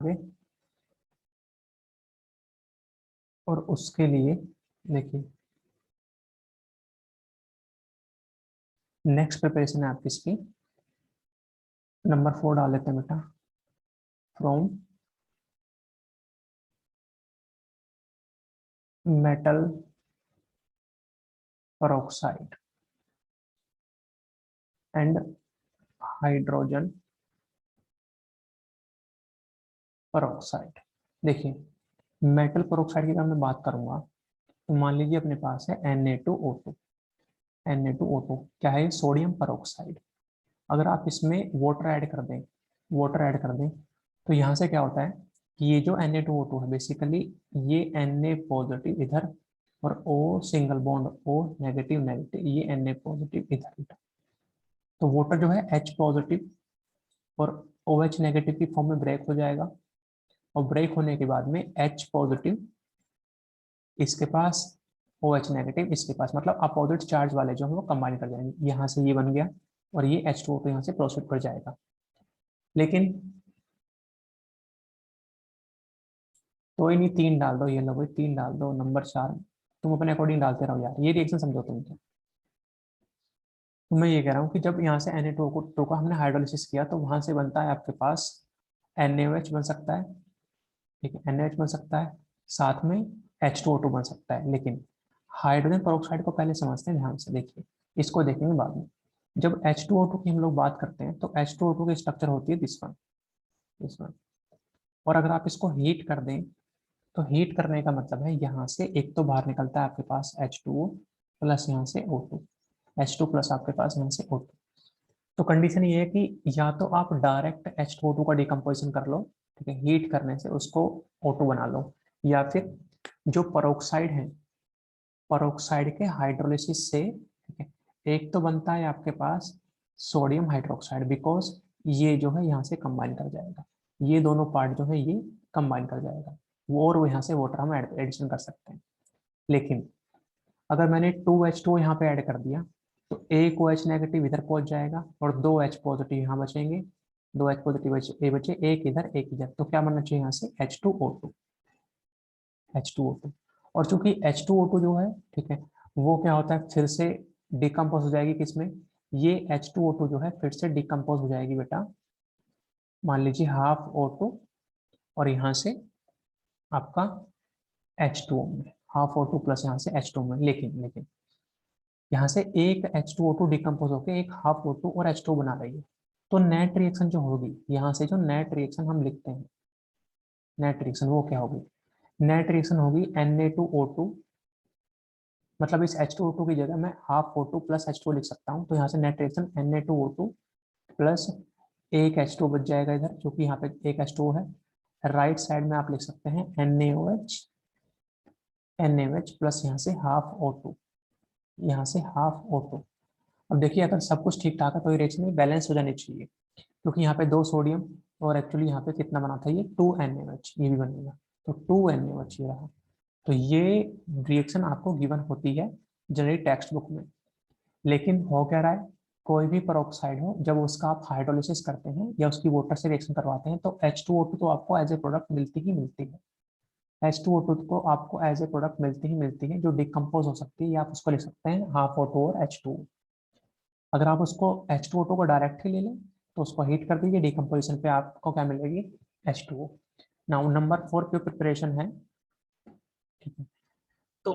आगे। और उसके लिए देखिए नेक्स्ट प्रिपरेशन है आपकी इसकी, नंबर 4 डाल लेते हैं बेटा, from metal peroxide and hydrogen peroxide। देखिए मेटल पेरोक्साइड की अगर मैं बात करूंगा तो मान लीजिए अपने पास है Na2O2। Na2O2 क्या है? Sodium peroxide. अगर आप इसमें वाटर ऐड कर दें, तो यहाँ से क्या होता है कि ये जो Na2O2 है बेसिकली ये Na पॉजिटिव इधर और O single bond O negative negative, ये Na पॉजिटिव इधर। तो वाटर जो है H पॉजिटिव और OH नेगेटिव की फॉर्म में ब्रेक हो जाएगा, और ब्रेक होने के बाद में H पॉजिटिव इसके पास, OH नेगेटिव इसके पास, मतलब अपोजिट चार्ज वाले जो है वो कंबाइन कर जाएंगे। यहाँ से ये बन गया और ये H2O यहाँ से प्रोसीड कर जाएगा। लेकिन कोई नहीं, 3 डाल दो, ये लो भाई 3 डाल दो, नंबर 4 तुम अपने अकॉर्डिंग डालते रहो यार, ये रिएक्शन समझो तुम। तो मैं ये कह रहा हूँ कि जब यहाँ से Na2O2 का हमने हाइड्रोलिसिस किया तो वहां से बनता है आपके पास NaOH बन सकता है, ठीक है, NaOH बन सकता है, साथ में H2O2 बन सकता है। लेकिन हाइड्रोजन पेरोक्साइड को पहले समझते हैं ध्यान से, देखिए इसको देखेंगे बाद में। जब H2O2 की हम लोग बात करते हैं तो H2O2 की स्ट्रक्चर होती है दिस वन, दिस वन। और अगर आप इसको हीट कर दें तो हीट करने का मतलब है यहाँ से एक तो बाहर निकलता है आपके पास H2O प्लस यहाँ से O2, H2 प्लस आपके पास यहाँ से O2। तो कंडीशन ये है कि या तो आप डायरेक्ट H2O2 का डिकम्पोजिशन कर लो, ठीक है, हीट करने से उसको O2 बना लो, या फिर जो परोक्साइड है, परोक्साइड के हाइड्रोलिसिस से, ठीक है, एक तो बनता है आपके पास सोडियम हाइड्रोक्साइड, बिकॉज ये जो है यहाँ से कंबाइन कर जाएगा, ये दोनों पार्ट जो है ये कंबाइन कर जाएगा वो, और वो यहाँ से वाटर हम एडिशन कर सकते हैं। लेकिन अगर मैंने 2H2 यहाँ पे ऐड कर दिया तो एक OH नेगेटिव इधर पहुंच जाएगा और 2H पॉजिटिव यहाँ बचेंगे, 2H पॉजिटिव बचे, एक इधर एक इधर, तो क्या बनना चाहिए यहाँ से H2O2, H2O2। और चूंकि H2O2 जो है, ठीक है, वो क्या होता है फिर से डिकम्पोज हो जाएगी किसमें, ये H2O2 जो है फिर से डिकम्पोज हो जाएगी बेटा, मान लीजिए हाफ O2 और यहाँ से आपका H2O में, हाफ O2 प्लस यहाँ से H2 में। लेकिन यहाँ से एक H2O2 डिकम्पोज होकर एक हाफ O2 और H2 बना रही है। तो नेट रिएक्शन जो होगी यहाँ से, जो नेट रिएक्शन हम लिखते हैं, नेट रिएक्शन वो क्या होगी, नेट रिएक्शन होगी Na2O2, मतलब इस H2O2 की जगह मैं हाफ O2 प्लस H2 लिख सकता हूँ। तो यहाँ से नेट रिएक्शन Na2O2 प्लस एक H2 बच जाएगा इधर, जो कि यहाँ पे एक H2O है। राइट साइड में आप लिख सकते हैं NaOH प्लस यहाँ से हाफ O2, यहाँ से हाफ O2। अब देखिए अगर सब कुछ ठीक ठाक है तो ये रिएक्शन बैलेंस हो जानी चाहिए, क्योंकि यहाँ पे 2 सोडियम और एक्चुअली यहाँ पे कितना बना था, ये 2NaOH, ये भी बनेगा तो 2NaOH ये रहा। तो ये रिएक्शन आपको गिवन होती है जनरली टेक्स्ट बुक में। लेकिन हो क्या रहा है, कोई भी पेरोक्साइड हो जब उसका आप हाइड्रोलिसिस करते हैं या उसकी वाटर से रिएक्शन करवाते हैं तो H2O2 तो आपको एज ए प्रोडक्ट मिलती ही मिलती है, H2O2 को आपको एज ए प्रोडक्ट मिलती ही मिलती है, जो डिकम्पोज हो सकती है, या आप उसको लिख सकते हैं हाफ O2 और H2। अगर आप उसको H2O2 को डायरेक्ट ही ले लें तो उसको हीट कर दीजिए, डिकम्पोजिशन पे आपको क्या मिलेगी, H2O। नाउ नंबर 4 पे प्रिपरेशन है, ठीक है। तो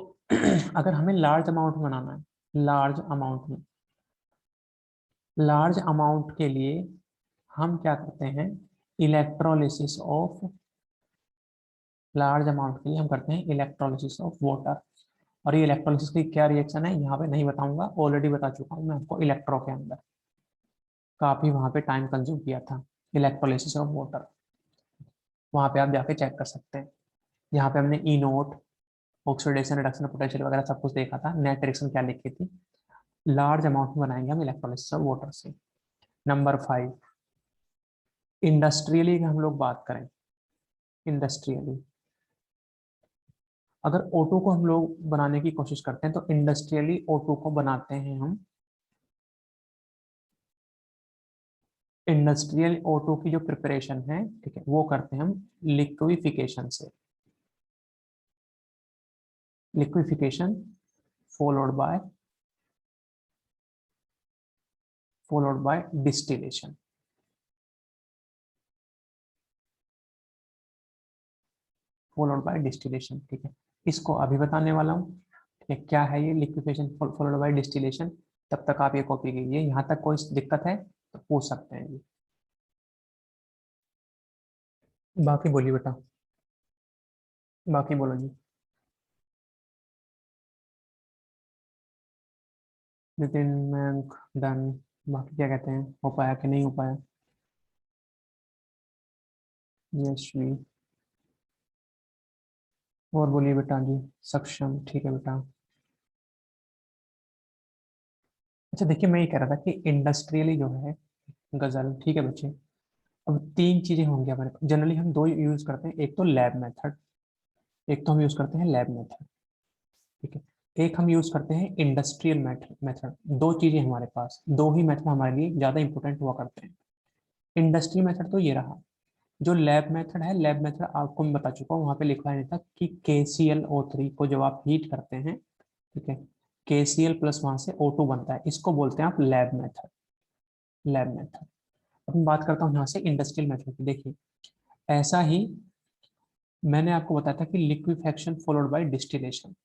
अगर हमें लार्ज अमाउंट में बनाना है, लार्ज अमाउंट में, लार्ज अमाउंट के लिए हम क्या करते हैं, इलेक्ट्रोलिसिस ऑफ, लार्ज अमाउंट के लिए हम करते हैं इलेक्ट्रोलिसिस ऑफ वाटर। और ये इलेक्ट्रोलिसिस की क्या रिएक्शन है यहाँ पे नहीं बताऊंगा, ऑलरेडी बता चुका हूँ मैं आपको इलेक्ट्रो के अंदर, काफी वहां पे टाइम कंज्यूम किया था इलेक्ट्रोलिसिस ऑफ वाटर, वहां पे आप जाके चेक कर सकते हैं। यहाँ पे हमने ई नोट, ऑक्सीडेशन रिडक्शन पोटेंशियल वगैरह सब कुछ देखा था, नेट रिएक्शन क्या लिखी थी। लार्ज अमाउंट में बनाएंगे हम इलेक्ट्रोलिसिस ऑफ वाटर से। नंबर 5, इंडस्ट्रियली हम लोग बात करें, इंडस्ट्रियली अगर O2 को हम लोग बनाने की कोशिश करते हैं तो इंडस्ट्रियली O2 को बनाते हैं हम इंडस्ट्रियल O2 की जो प्रिपरेशन है, ठीक है, वो करते हैं हम लिक्विफिकेशन से। Liquefaction followed by distillation. Followed by distillation, ठीक है, इसको अभी बताने वाला हूँ। ठीक है, क्या है ये लिक्विफिकेशन फॉलोड बाय डिस्टिलेशन। तब तक आप ये कॉपी कीजिए, यहाँ तक कोई दिक्कत है तो पूछ सकते हैं जी। बाकी बोलिए बेटा, बाकी बोलो जी। नितिन, मयंक, डन। बाकी क्या कहते हैं, हो पाया कि नहीं हो पाया? यशवी, और बोलिए बेटा जी। सक्षम, ठीक है बेटा। अच्छा देखिए, मैं ये कह रहा था कि इंडस्ट्रियली जो है गजल, ठीक है बच्चे, अब तीन चीजें होंगी हमारे पास। जनरली हम दो यूज करते हैं, एक तो लैब मेथड, एक तो हम यूज करते हैं लैब मेथड, ठीक है, एक हम यूज करते हैं इंडस्ट्रियल मेथड। दो चीजें हमारे पास, दो ही मेथड हमारे लिए ज्यादा इंपॉर्टेंट हुआ करते हैं। इंडस्ट्रियल मेथड तो ये रहा। जो लैब मेथड है, लैब मेथड आपको मैं बता चुका हूँ, वहां पे लिखा है था कि KClO3 को जब आप हीट करते हैं, ठीक है, KCl प्लस वहां से O2 बनता है, इसको बोलते हैं आप लैब मेथड। Lab method. अब मैं बात करता हूँ यहाँ से इंडस्ट्रियल मेथड की। देखिए, ऐसा ही मैंने आपको बताया था कि लिक्विफेक्शन फॉलोड बाय डिस्टिलेशन।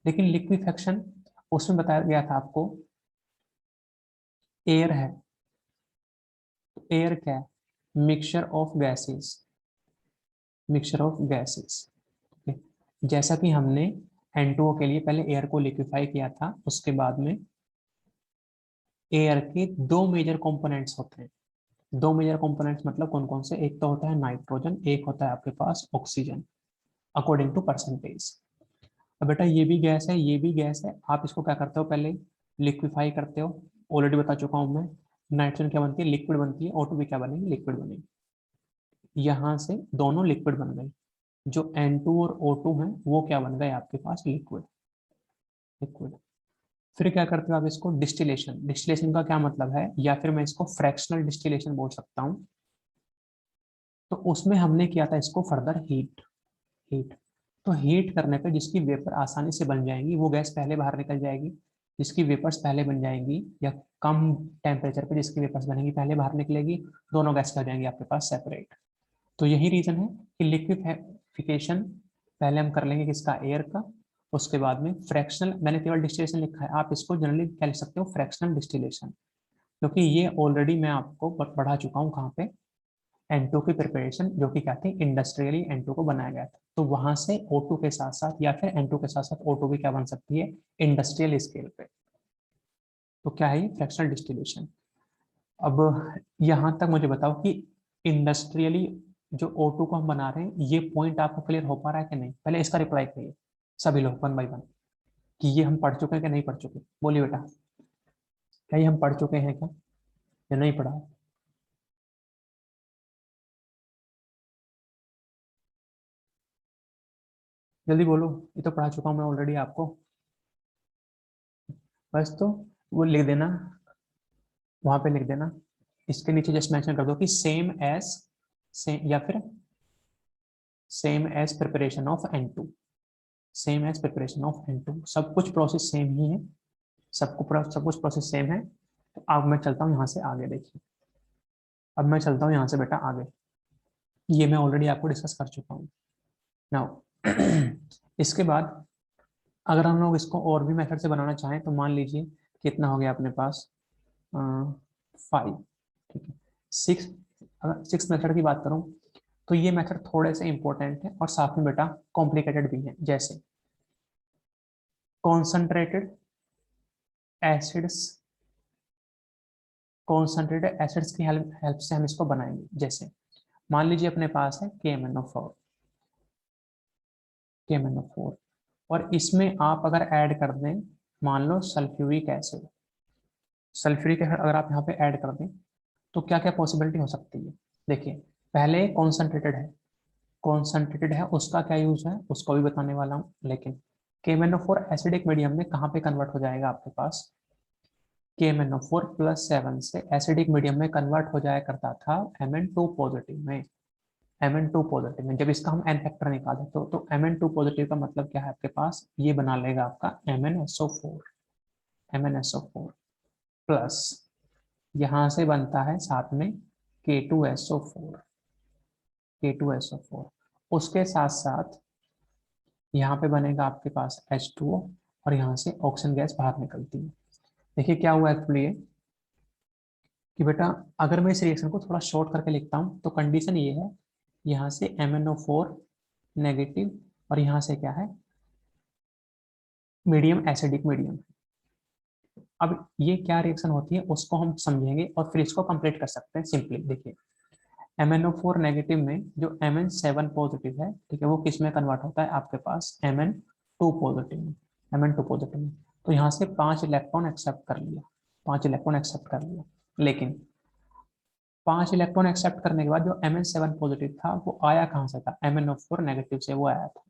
लेकिन लिक्विफेक्शन, उसमें बताया गया था आपको, एयर है, एयर क्या है, mixture of gases, mixture of gases. जैसा कि हमने N2O के लिए पहले एयर को लिक्विफाई किया था, उसके बाद में एयर के दो मेजर कंपोनेंट्स होते हैं। दो मेजर कंपोनेंट्स मतलब कौन कौन से, एक तो होता है नाइट्रोजन, एक होता है आपके पास ऑक्सीजन, अकॉर्डिंग टू परसेंटेज। अब बेटा ये भी गैस है, ये भी गैस है, आप इसको क्या करते हो, पहले लिक्विफाई करते हो। ऑलरेडी बता चुका हूं मैं, नाइट्रोजन क्या बनती है, लिक्विड बनती है, O2 भी क्या बनेगी, लिक्विड बनेगी। यहाँ से दोनों लिक्विड बन गए, जो N2 और O2 है वो क्या बन गए आपके पास, लिक्विड। लिक्विड। फिर क्या करते हो आप, इसको डिस्टिलेशन। डिस्टिलेशन का क्या मतलब है, या फिर मैं इसको फ्रैक्शनल डिस्टिलेशन बोल सकता हूँ। तो उसमें हमने किया था इसको फर्दर हीट। हीट, तो हीट करने पे जिसकी वेपर आसानी से बन जाएंगी वो गैस पहले बाहर निकल जाएगी, जिसकी वेपर्स पहले बन जाएंगी, या कम टेम्परेचर पे जिसकी वेपर्स बनेंगी पहले बाहर निकलेगी, दोनों गैस हो जाएंगी आपके पास सेपरेट। तो यही रीजन है कि लिक्विफिकेशन पहले हम कर लेंगे किसका, एयर का। उसके बाद में फ्रैक्शनल, मैंने केवल डिस्टिलेशन लिखा है, आप इसको जनरली क्या लिख सकते हो, फ्रैक्शनल डिस्टिलेशन, क्योंकि ये ऑलरेडी मैं आपको बढ़ा चुका हूँ कहाँ पे, N2 की प्रिपरेशन, जो कि क्या थी, इंडस्ट्रियली N2 को बनाया गया था, तो वहां से O2 के साथ साथ या फिर N2 के साथ साथ O2 भी क्या बन सकती है, इंडस्ट्रियल स्केल पे। तो क्या है ये, फ्रैक्शनल डिस्टिलेशन। अब यहाँ तक मुझे बताओ कि इंडस्ट्रियली जो O2 को हम बना रहे हैं, ये पॉइंट आपको क्लियर हो पा रहा है कि नहीं, पहले इसका रिप्लाई करिए सभी लोग वन बाई वन, कि ये हम पढ़ चुके हैं कि नहीं पढ़ चुके, बोलिए बेटा, क्या ये हम पढ़ चुके हैं क्या, या नहीं पढ़ा? जल्दी बोलो, ये तो पढ़ा चुका हूँ मैं ऑलरेडी आपको। बस तो वो लिख देना, वहां पे लिख देना, इसके नीचे जस्ट मेंशन कर दो कि सेम एज, सेम, या फिर same as preparation of N2, same as preparation of N2, सब कुछ प्रोसेस सेम ही है, सब कुछ प्रोसेस सेम है। तो अब मैं चलता हूँ यहाँ से आगे, देखिए, अब मैं चलता हूँ यहाँ से बेटा आगे, ये मैं ऑलरेडी आपको डिस्कस कर चुका हूँ। नाउ इसके बाद अगर हम लोग इसको और भी मेथड से बनाना चाहें तो मान लीजिए कितना हो गया अपने पास, 5, ठीक है, 6। अगर 6 मेथड की बात करूं तो ये मेथड थोड़े से इंपॉर्टेंट है और साथ में बेटा कॉम्प्लिकेटेड भी है, जैसे कॉन्सेंट्रेटेड एसिड्स, कॉन्सेंट्रेटेड एसिड्स की हेल्प से हम इसको बनाएंगे। जैसे मान लीजिए अपने पास है KMnO4, KMnO4, और इसमें आप अगर ऐड कर दें, मान लो सल्फ्यूरिक एसिड, सल्फ्यूरिक एसिड अगर आप यहाँ पे ऐड कर दें, तो क्या क्या पॉसिबिलिटी हो सकती है। देखिए, पहले कॉन्सेंट्रेटेड है, कॉन्सेंट्रेटेड है उसका क्या यूज है उसको भी बताने वाला हूँ, लेकिन KMnO4 एसिडिक मीडियम में कहाँ पे कन्वर्ट हो जाएगा आपके पास, KMnO4 प्लस 7 से एसिडिक मीडियम में कन्वर्ट हो जाया करता था Mn2 पॉजिटिव में। Mn2 पॉजिटिव में जब इसका हम एन फैक्टर निकालें तो Mn2 पॉजिटिव का मतलब क्या है आपके पास, ये बना लेगा आपका MnSO4 प्लस यहाँ से बनता है साथ में K2SO4 उसके साथ साथ यहाँ पे बनेगा आपके पास H2O और यहाँ से ऑक्सीजन गैस बाहर निकलती है। देखिए क्या हुआ एक्चुअली कि बेटा अगर मैं इस रिएक्शन को थोड़ा शॉर्ट करके लिखता हूँ तो कंडीशन ये है, यहाँ से MnO4 नेगेटिव और यहाँ से क्या है मीडियम एसिडिक मीडियम। अब ये क्या रिएक्शन होती है उसको हम समझेंगे और फिर इसको कंप्लीट कर सकते हैं सिंपली। देखिए MnO4 नेगेटिव में जो Mn7 पॉजिटिव है, ठीक है, वो किस में कन्वर्ट होता है आपके पास Mn2 पॉजिटिव में। तो यहाँ से 5 इलेक्ट्रॉन एक्सेप्ट कर लिया, 5 इलेक्ट्रॉन एक्सेप्ट कर लिया, लेकिन 5 इलेक्ट्रॉन एक्सेप्ट करने के बाद जो Mn7 पॉजिटिव था वो आया कहाँ से था, MnO4 नेगेटिव से वो आया था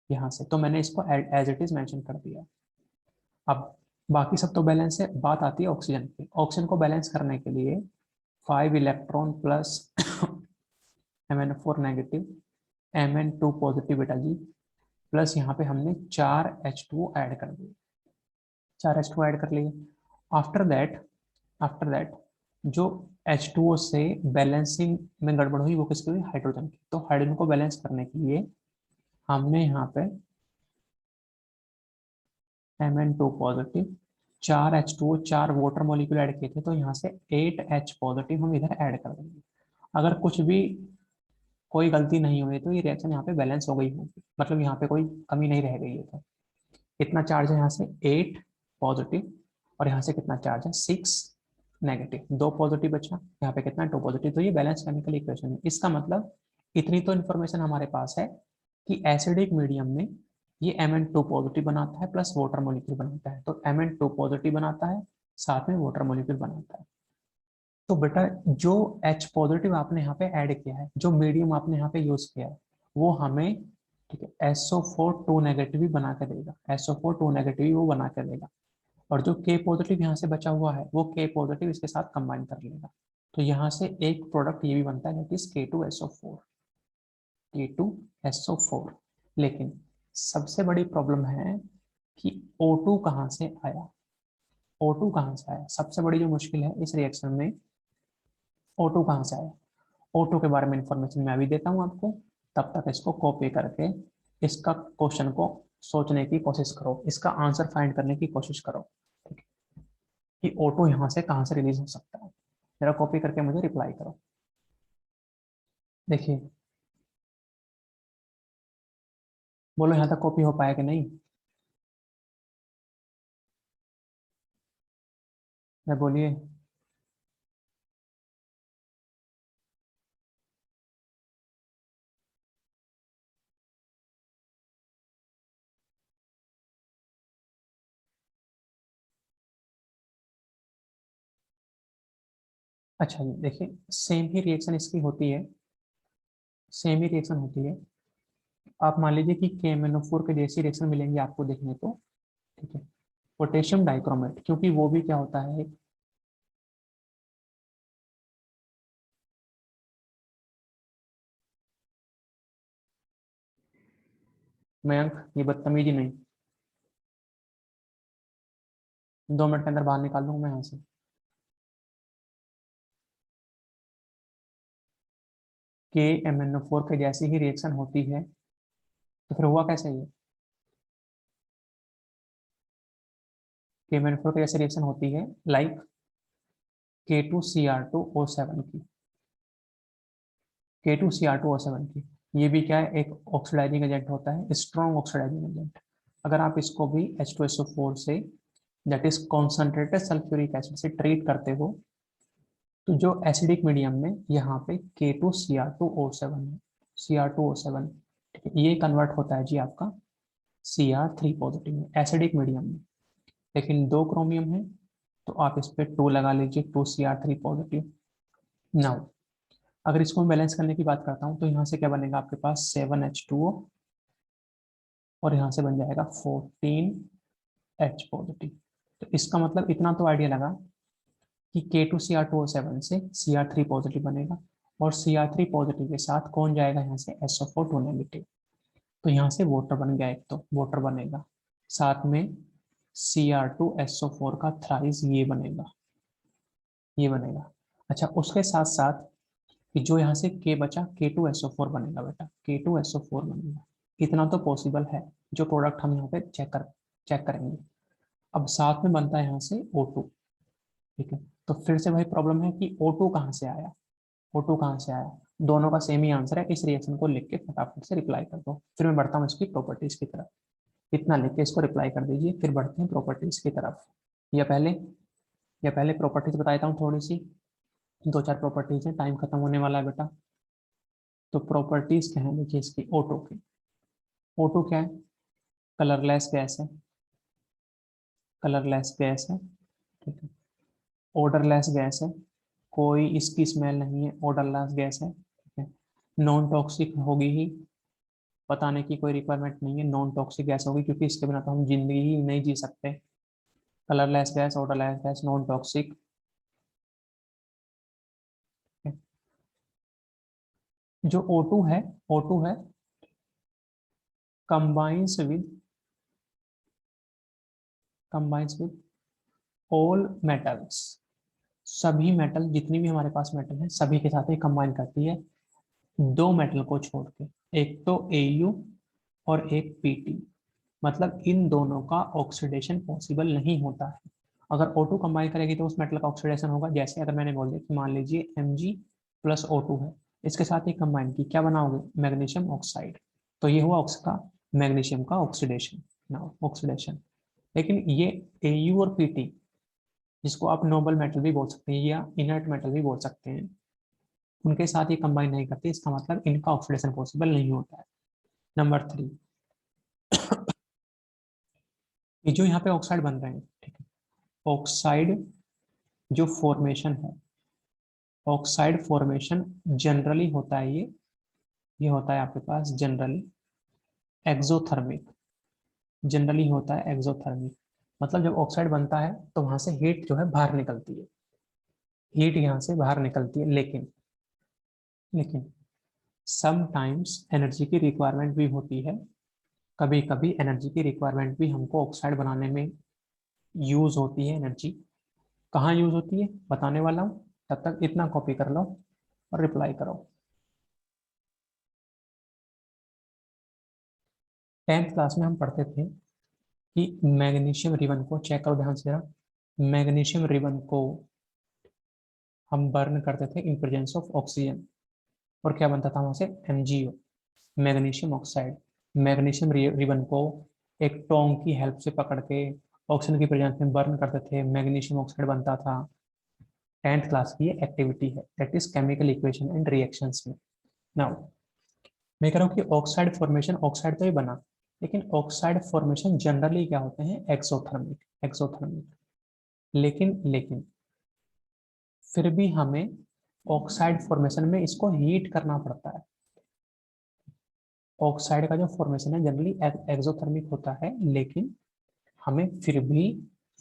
यहाँ से। तो मैंने इसको एज इट इज मेंशन कर दिया। अब बाकी सब तो बैलेंस है, बात आती है ऑक्सीजन की। ऑक्सीजन को बैलेंस करने के लिए 5 electron plus MnO4 negative Mn2 positive बेटा जी प्लस यहाँ पे हमने 4 H2O ऐड कर दिए, 4 H2O ऐड कर लिए। आफ्टर दैट जो H2O से बैलेंसिंग में गड़बड़ हुई वो किसकी हुई, हाइड्रोजन की। तो हाइड्रोजन को बैलेंस करने के लिए हमने यहाँ पे Mn2 positive 4 H2O 4 water molecule add किए थे, तो यहाँ से 8H पॉजिटिव हम इधर ऐड कर देंगे। अगर कुछ भी कोई गलती नहीं हुई तो ये रिएक्शन यहाँ पे बैलेंस हो गई होगी, मतलब यहाँ पे कोई कमी नहीं रह गई है। तो कितना चार्ज है यहाँ से 8 पॉजिटिव और यहाँ से कितना चार्ज है 6 नेगेटिव, 2 पॉजिटिव बचा, यहाँ पे कितना 2 पॉजिटिव। तो ये बैलेंस केमिकल इक्वेशन है। इसका मतलब इतनी तो इन्फॉर्मेशन हमारे पास है कि एसिडिक मीडियम में ये Mn2 पॉजिटिव बनाता है प्लस वाटर मॉलिक्यूल बनाता है। तो Mn2 पॉजिटिव बनाता है साथ में वाटर मॉलिक्यूल बनाता है। तो बेटा जो H पॉजिटिव आपने यहाँ पे ऐड किया है, जो मीडियम आपने यहाँ पे यूज किया है, वो हमें ठीक है SO4 2 नेगेटिव भी बना के देगा, SO4 2 नेगेटिव वो बना के देगा। और जो K पॉजिटिव यहाँ से बचा हुआ है वो K पॉजिटिव इसके साथ कंबाइन कर लेगा। तो यहाँ से एक प्रोडक्ट ये भी बनता है दैट इज K2SO4। लेकिन सबसे बड़ी प्रॉब्लम है कि O2 कहाँ से आया, O2 कहाँ से आया, सबसे बड़ी जो मुश्किल है इस रिएक्शन में O2 कहाँ से आया। O2 के बारे में इंफॉर्मेशन मैं अभी देता हूँ आपको, तब तक इसको कॉपी करके इसका क्वेश्चन को सोचने की कोशिश करो, इसका आंसर फाइंड करने की कोशिश करो, ठीक है, कि O2 यहाँ से कहाँ से रिलीज हो सकता है। जरा कॉपी करके मुझे रिप्लाई करो। देखिए बोलो यहाँ तक कॉपी हो पाया कि नहीं, मैं बोलिए। अच्छा जी देखिए सेम ही रिएक्शन इसकी होती है, सेम ही रिएक्शन होती है। आप मान लीजिए कि KMnO4 के जैसी रिएक्शन मिलेंगी आपको देखने को, ठीक है, पोटेशियम डाइक्रोमेट, क्योंकि वो भी क्या होता है, मयंक ये बदतमीजी नहीं, 2 मिनट के अंदर बाहर निकाल दूंगा मैं यहाँ से। KMnO4 के जैसी ही रिएक्शन होती है तो फिर हुआ कैसे ये, KMnO4 के जैसी रिएक्शन होती है लाइक K2Cr2O7 की, K2Cr2O7 की। ये भी क्या है, एक ऑक्सीडाइजिंग एजेंट होता है, स्ट्रॉन्ग ऑक्सीडाइजिंग एजेंट। अगर आप इसको भी H2SO4 say that is concentrated sulphuric acid से ट्रीट करते हो तो जो एसिडिक मीडियम में यहाँ पे K2Cr2O7 है, Cr2O7, ठीक है, ये कन्वर्ट होता है जी आपका Cr3 पॉजिटिव में एसिडिक मीडियम में। लेकिन 2 क्रोमियम है तो आप इस पे 2 लगा लीजिए, 2Cr3 पॉजिटिव। नाउ अगर इसको मैं बैलेंस करने की बात करता हूँ तो यहाँ से क्या बनेगा आपके पास 7H2O और यहाँ से बन जाएगा 14H पॉजिटिव। तो इसका मतलब इतना तो आइडिया लगा कि K2Cr2O7 से Cr3 पॉजिटिव बनेगा, और Cr3 पॉजिटिव के साथ कौन जाएगा यहाँ से, SO4 नेगेटिव। तो यहाँ से वाटर बन गया, एक तो वाटर बनेगा, साथ में Cr2SO4 का थ्राइस ये बनेगा, ये बनेगा। अच्छा, उसके साथ साथ कि जो यहाँ से K बचा, K2SO4 बनेगा बेटा, K2SO4 बनेगा। इतना तो पॉसिबल है, जो प्रोडक्ट हम यहाँ पे चेक करेंगे। अब साथ में बनता है यहाँ से O2, ठीक है। तो फिर से वही प्रॉब्लम है कि O2 कहाँ से आया, O2 कहाँ से आया। दोनों का सेम ही आंसर है, इस रिएक्शन को लिख के फटाफट से रिप्लाई कर दो। फिर मैं बढ़ता हूँ इसकी प्रॉपर्टीज की तरफ, इतना लिख के इसको रिप्लाई कर दीजिए, फिर बढ़ते हैं प्रॉपर्टीज की तरफ। या पहले या पहले प्रॉपर्टीज बता देता हूँ थोड़ी सी, दो चार प्रॉपर्टीज हैं, टाइम खत्म होने वाला है बेटा। तो प्रॉपर्टीज क्या है, देखिए इसकी O2 की। O2 क्या है, कलरलेस गैस है, कलरलेस गैस है, ठीक है। ओडरलेस गैस है, कोई इसकी स्मेल नहीं है, ओडरलेस गैस है, ठीक है। नॉन टॉक्सिक होगी ही, बताने की कोई रिक्वायरमेंट नहीं है, नॉन टॉक्सिक गैस होगी, क्योंकि इसके बिना तो हम जिंदगी ही नहीं जी सकते। Colourless gas, odourless gas, non toxic. जो O2 है, O2 है combines with combines with all metals, सभी मेटल, जितनी भी हमारे पास मेटल है सभी के साथ ये कंबाइन करती है, दो मेटल को छोड़ के, एक तो Au और एक Pt। मतलब इन दोनों का ऑक्सीडेशन पॉसिबल नहीं होता है। अगर O2 कंबाइन करेगी तो उस मेटल का ऑक्सीडेशन होगा। जैसे अगर मैंने बोल दिया कि मान लीजिए Mg+O2 है, इसके साथ ही कंबाइन की क्या बनाओगे, मैग्नीशियम ऑक्साइड। तो ये हुआ उसका मैग्नीशियम का ऑक्सीडेशन, ना ऑक्सीडेशन। लेकिन ये Au और Pt, जिसको आप नोबल मेटल भी बोल सकते हैं या इनर्ट मेटल भी बोल सकते हैं, उनके साथ ही कंबाइन नहीं करती, इसका मतलब इनका ऑक्सीडेशन पॉसिबल नहीं होता है। नंबर 3, ये जो यहाँ पे ऑक्साइड बन रहे हैं, ठीक है, ऑक्साइड जो फॉर्मेशन है, ऑक्साइड फॉर्मेशन जनरली होता है, ये होता है आपके पास जनरली एक्सोथर्मिक, जनरली होता है एक्सोथर्मिक। मतलब जब ऑक्साइड बनता है तो वहां से हीट जो है बाहर निकलती है, हीट यहाँ से बाहर निकलती है, लेकिन लेकिन समटाइम्स एनर्जी की रिक्वायरमेंट भी होती है। कभी कभी एनर्जी की रिक्वायरमेंट भी हमको ऑक्साइड बनाने में यूज होती है एनर्जी। कहाँ यूज होती है बताने वाला हूँ, तब तक इतना कॉपी कर लो और रिप्लाई करो। 10th क्लास में हम पढ़ते थे कि मैग्नीशियम रिबन को, चेक करो ध्यान से जरा, मैग्नीशियम रिबन को हम बर्न करते थे इन प्रेजेंस ऑफ ऑक्सीजन, और क्या बनता था वहां से, MgO, magnesium oxide. Magnesium ribbon को एक टोंग की हेल्प से पकड़ के ऑक्सीजन की प्रेजेंस में बर्न करते थे, मैग्नीशियम ऑक्साइड बनता था। 10th क्लास की ये एक्टिविटी है, that is chemical equation and reactions में। नाउ मैं कह रहा हूँ कि ऑक्साइड फॉर्मेशन, ऑक्साइड तो ही बना, लेकिन ऑक्साइड फॉर्मेशन जनरली क्या होते हैं, एक्सोथर्मिक, एक्सोथर्मिक। लेकिन फिर भी हमें ऑक्साइड फॉर्मेशन में इसको हीट करना पड़ता है। ऑक्साइड का जो फॉर्मेशन है जनरली एक्सोथर्मिक होता है, लेकिन हमें फिर भी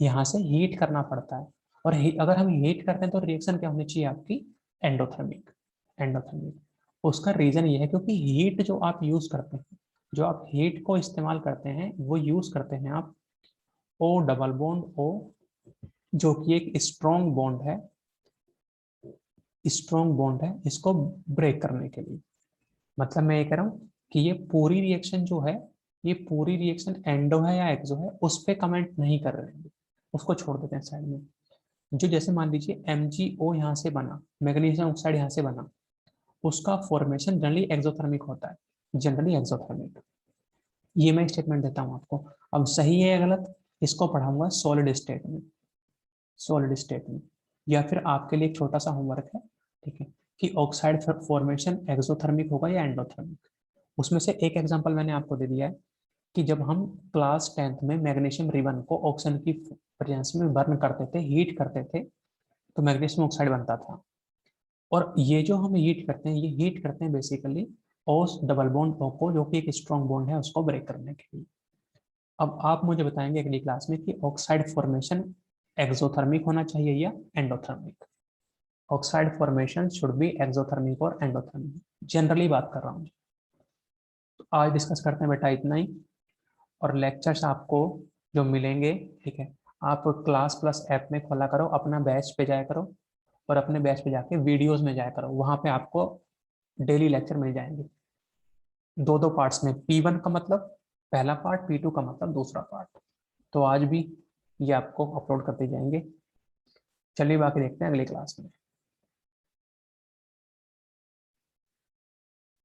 यहाँ से हीट करना पड़ता है। और अगर हम हीट करते हैं तो रिएक्शन क्या होनी चाहिए आपकी, एंडोथर्मिक, एंडोथर्मिक। उसका रीजन ये है क्योंकि हीट जो आप यूज करते हैं, जो आप हीट को इस्तेमाल करते हैं, वो यूज करते हैं आप O डबल बॉन्ड O, जो कि एक स्ट्रॉन्ग बॉन्ड है, स्ट्रॉन्ग बॉन्ड है, इसको ब्रेक करने के लिए। मतलब मैं ये कह रहा हूँ कि ये पूरी रिएक्शन जो है, ये पूरी रिएक्शन एंडो है या एक्सो है, उस पर कमेंट नहीं कर रहे हैं, उसको छोड़ देते हैं साइड में। जो जैसे मान लीजिए MgO यहाँ से बना, मैग्नीशियम ऑक्साइड यहाँ से बना, उसका फॉर्मेशन जनरली एक्सोथर्मिक होता है, जनरली एक्सोथर्मिक। ये मैं स्टेटमेंट देता हूँ आपको। अब सही है या गलत, इसको पढ़ाऊंगा सॉलिड स्टेट में, सॉलिड स्टेट में। या फिर आपके लिए एक छोटा सा होमवर्क है, ठीक है, कि ऑक्साइड फॉर्मेशन एक्सोथर्मिक होगा या एंडोथर्मिक। उसमें से एक एग्जांपल मैंने आपको दे दिया है कि जब हम क्लास 10th में मैग्नीशियम रिबन को ऑक्सीजन की प्रेजेंस में बर्न करते थे, हीट करते थे, तो मैग्नीशियम ऑक्साइड बनता था। और ये जो हम हीट करते हैं, ये हीट करते हैं बेसिकली ओस डबल बॉन्ड O को, जो कि एक स्ट्रॉन्ग बॉन्ड है, उसको ब्रेक करने के लिए। अब आप मुझे बताएंगे अगली क्लास में कि ऑक्साइड फॉर्मेशन एक्सोथर्मिक होना चाहिए या endothermic. Oxide formation should be exothermic और एंडोथर्मिक, जनरली बात कर रहा हूँ। तो आज डिस्कस करते हैं बेटा इतना ही, और लेक्चर्स आपको जो मिलेंगे, ठीक है, आप क्लास प्लस ऐप में खोला करो, अपना बैच पे जाया करो, और अपने बैच पे जाके वीडियोस में जाया करो, वहां पे आपको डेली लेक्चर मिल जाएंगे, दो दो पार्ट्स में, P1 का मतलब पहला पार्ट, P2 का मतलब दूसरा पार्ट। तो आज भी ये आपको अपलोड करते जाएंगे। चलिए बाकी देखते हैं अगली क्लास में।